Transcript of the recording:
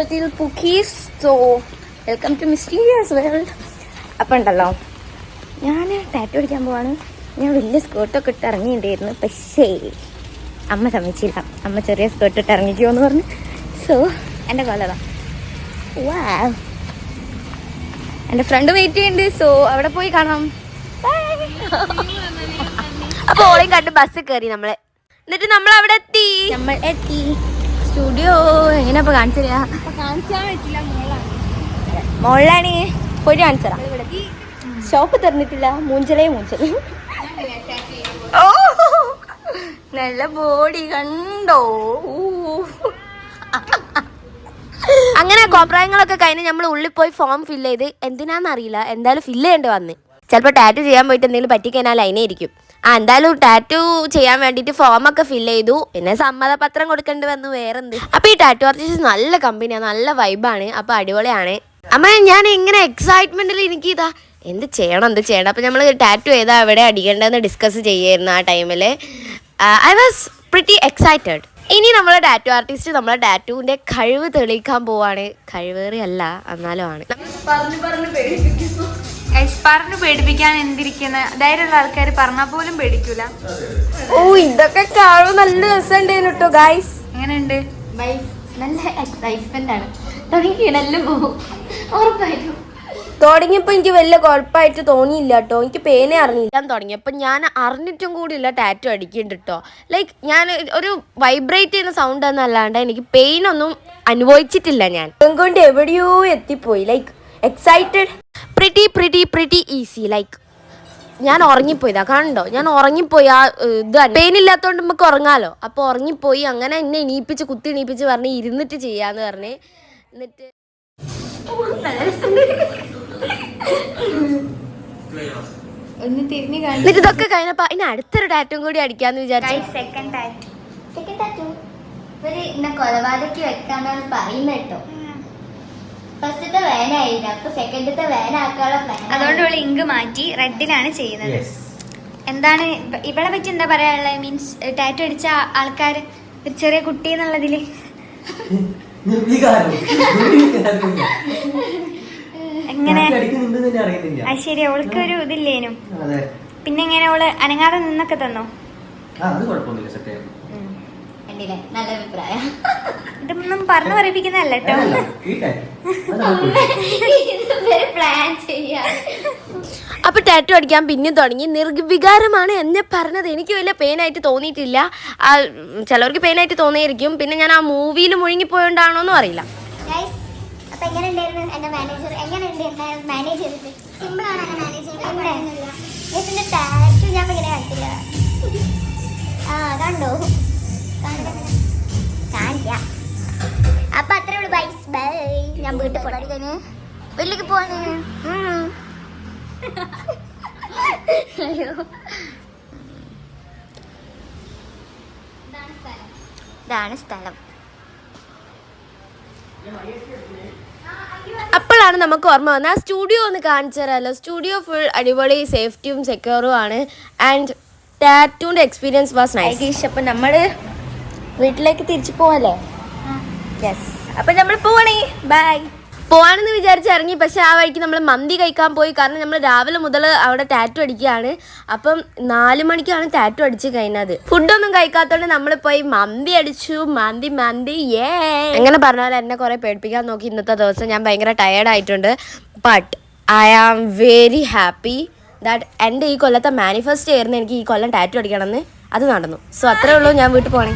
So welcome to mysterious world. അപ്പം ഉണ്ടല്ലോ, ഞാൻ ടാറ്റു അടിക്കാൻ പോവാണ്. ഞാൻ വലിയ സ്കേർട്ടൊക്കെ ഇട്ട് ഇറങ്ങിയിട്ടുണ്ടായിരുന്നു, പക്ഷേ അമ്മ സമ്മതിച്ചില്ല. അമ്മ ചെറിയ സ്കേർട്ട് ഇട്ട് ഇറങ്ങിക്കോ എന്ന് പറഞ്ഞു. സോ എൻ്റെ കൊല്ലതാ. വാ, എൻ്റെ ഫ്രണ്ട് വെയിറ്റ് ചെയ്യുന്നുണ്ട്. സോ അവിടെ പോയി കാണാം. അപ്പോൾ ഓളെയും കണ്ട് ബസ് കയറി നമ്മളെ. എന്നിട്ട് നമ്മൾ അവിടെ എത്തി. സ്റ്റുഡിയോ എങ്ങനെയാ ഇപ്പൊ കാണിച്ചു തരാ? മോളിലാണ്. പോയി കാണിച്ചതാ. ഷോപ്പ് തുറന്നിട്ടില്ല. മൂഞ്ചലേ. ഓ, നല്ല ബോഡി കണ്ടോ. അങ്ങനെ കോപ്രായങ്ങളൊക്കെ കഴിഞ്ഞ് നമ്മൾ ഉള്ളിൽ പോയി ഫോം ഫില്ല് ചെയ്ത്, എന്തിനാന്നറിയില്ല, എന്തായാലും ഫില്ല് ചെയ്യേണ്ടി വന്ന്. ചിലപ്പോൾ ടാറ്റു ചെയ്യാൻ പോയിട്ട് എന്തെങ്കിലും പറ്റിക്കഴിഞ്ഞാൽ ലൈനേ ഇരിക്കും. എന്തായാലും ടാറ്റു ചെയ്യാൻ വേണ്ടിയിട്ട് ഫോമൊക്കെ ഫില്ല് ചെയ്തു. പിന്നെ സമ്മതപത്രം കൊടുക്കേണ്ടി വന്നു, വേറെന്ത്. അപ്പോൾ ഈ ടാറ്റു ആർട്ടിസ്റ്റ് നല്ല കമ്പനിയാണ്, നല്ല വൈബാണ്. അപ്പോൾ അടിപൊളിയാണ്. അമ്മ ഞാൻ ഇങ്ങനെ എക്സൈറ്റ്മെന്റിൽ എനിക്ക് എന്ത് ചെയ്യണം. അപ്പോൾ നമ്മൾ ടാറ്റു ചെയ്താൽ എവിടെ അടിക്കേണ്ടതെന്ന് ഡിസ്കസ് ചെയ്യായിരുന്നു ആ ടൈമിൽ. I was pretty excited. ഇനി നമ്മളെ ടാറ്റു ആർട്ടിസ്റ്റ് നമ്മളെ ടാറ്റുവിൻ്റെ കഴിവ് തെളിയിക്കാൻ പോവാണ്. കഴിവേറിയല്ല, എന്നാലും ആണ്. പറഞ്ഞു പേടിപ്പിക്കാൻ എന്തിരിക്കുന്ന ധൈര്യമുള്ള ആൾക്കാർ പറഞ്ഞാൽ പോലും പേടിക്കൂല. ഓ, ഇതൊക്കെ കാണും നല്ല രസമുണ്ടായിരുന്നു കേട്ടോ ഗൈസ്. എങ്ങനെയുണ്ട്? നല്ല എക്സൈറ്റ്മെന്റ് ആണ്. തുടങ്ങിയിടലും പോകും ഉറപ്പായിട്ടും. തുടങ്ങിയപ്പോൾ എനിക്ക് വലിയ കുഴപ്പമായിട്ട് തോന്നിയില്ല കേട്ടോ. എനിക്ക് പെയിനെ അറിഞ്ഞില്ല. തുടങ്ങിയപ്പോൾ ഞാൻ അറിഞ്ഞിട്ടും കൂടിയില്ല ടാറ്റു അടിക്കുന്നുണ്ട് കേട്ടോ. ലൈക്ക് ഞാൻ ഒരു വൈബ്രേറ്റ് ചെയ്യുന്ന സൗണ്ട് എന്നല്ലാണ്ട് എനിക്ക് പെയിനൊന്നും അനുഭവിച്ചിട്ടില്ല. ഞാൻ കൊണ്ട് എവിടെയോ എത്തിപ്പോയി. Like excited. Pretty easy. Like ഞാൻ ഉറങ്ങിപ്പോയതാ, കണ്ടോ? ഞാൻ ഉറങ്ങിപ്പോയി. ആ ഇത് പെയിൻ ഇല്ലാത്തതുകൊണ്ട് നമുക്ക് ഉറങ്ങാലോ. അപ്പോൾ ഉറങ്ങിപ്പോയി. അങ്ങനെ എന്നെ കുത്തി എണീപ്പിച്ച് പറഞ്ഞ് ഇരുന്നിട്ട് ചെയ്യാന്ന് പറഞ്ഞ്. എന്നിട്ട് ഇതൊക്കെ കഴിഞ്ഞപ്പോ ഇനി അടുത്തൊരു ടാറ്റും കൂടി അടിക്കാന്ന് വിചാരിച്ചു. സെക്കൻഡ് ടാറ്റു കൊലപാതകി വെക്കാന്നാണ് പറയുന്നത് കേട്ടോ. ഫസ്റ്റത്തെ വേനായില്ല, അപ്പൊ സെക്കൻഡത്തെ വേനാക്കാനുള്ള പ്ലാൻ. അതുകൊണ്ട് ഇങ്ക് മാറ്റി റെഡിലാണ് ചെയ്യുന്നത്. എന്താണ് ഇവളെ പറ്റി എന്താ പറയാനുള്ളത്? മീൻസ് ടാറ്റു അടിച്ച ആൾക്കാർ ഒരു ചെറിയ കുട്ടി എന്നുള്ളതില് എങ്ങനെ? അത് ശരി, അവൾക്ക് ഒരു ഇതില്ലേനും. പിന്നെ എങ്ങനെ അവള് അനങ്ങാതെ നിന്നൊക്കെ തന്നോ? നല്ല അഭിപ്രായം. ഇതൊന്നും പറഞ്ഞു പറയിപ്പിക്കുന്നതല്ല കേട്ടോ. പ്ലാൻ ചെയ്യാ. അപ്പൊ ടാറ്റു അടിക്കാൻ പിന്നെ തുടങ്ങി. നിർവികാരമാണ് എന്നെ പറഞ്ഞത്. എനിക്ക് വലിയ പെയിനായിട്ട് തോന്നിയിട്ടില്ല. ചിലവർക്ക് പെയിനായിട്ട് തോന്നിയിരിക്കും. പിന്നെ ഞാൻ ആ മൂവിയിൽ മുഴുങ്ങിപ്പോയോണ്ടാണോന്നും അറിയില്ല. അപ്പൊ എങ്ങനെ ഉണ്ടായിരുന്നു എന്റെ മാനേജർ? എങ്ങനെയുണ്ട് എന്നെ മാനേജ് ചെയ്തിട്ട്? സിമ്പിൾ ആണ് എന്നെ മാനേജ് ചെയ്യാൻ. ടാറ്റു ഞാൻ ഇങ്ങനെ കണ്ടില്ല. കണ്ടോ? കാണിക്കാം. അപ്പൊ അത്രേ ഉള്ളൂ. ബൈ. ഞാൻ വീട്ടിൽ പോയി കഴിഞ്ഞ് വീട്ടിലേക്ക് പോവാണ്. ഇതാണ് സ്ഥലം. അപ്പോഴാണ് നമുക്ക് ഓർമ്മ വന്നത് ആ സ്റ്റുഡിയോ ഒന്ന് കാണിച്ചു തരാമല്ലോ. സ്റ്റുഡിയോ ഫുൾ അടിപൊളി, സേഫ്റ്റിയും സെക്യൂറും ആണ്. ആൻഡ് ടാറ്റൂൻ്റെ എക്സ്പീരിയൻസ് വാസ് നൈസ്. അപ്പം നമ്മൾ വീട്ടിലേക്ക് തിരിച്ചു പോവല്ലേ? യെസ്. അപ്പം നമ്മൾ പോവണേ. ബൈ. പോവാണെന്ന് വിചാരിച്ച് ഇറങ്ങി. പക്ഷെ ആ വഴിക്ക് നമ്മൾ മന്തി കഴിക്കാൻ പോയി. കാരണം നമ്മൾ രാവിലെ മുതൽ അവിടെ ടാറ്റു അടിക്കുകയാണ്. അപ്പം 4 മണിക്കാണ് ടാറ്റു അടിച്ച് കഴിഞ്ഞത്. ഫുഡൊന്നും കഴിക്കാത്തതുകൊണ്ട് നമ്മൾ പോയി മന്തി അടിച്ചു. മന്തി എങ്ങനെ പറഞ്ഞാലും എന്നെ കുറേ പേടിപ്പിക്കാൻ നോക്കി ഇന്നത്തെ ദിവസം. ഞാൻ ഭയങ്കര ടയേർഡായിട്ടുണ്ട്. But I am very happy that എൻ്റെ ഈ കൊല്ലത്തെ മാനിഫെസ്റ്റ് ആയിരുന്നു എനിക്ക് ഈ കൊല്ലം ടാറ്റു അടിക്കണമെന്ന്. അത് നടന്നു. സോ അത്രേ ഉള്ളൂ. ഞാൻ വീട്ടിൽ പോകണേ.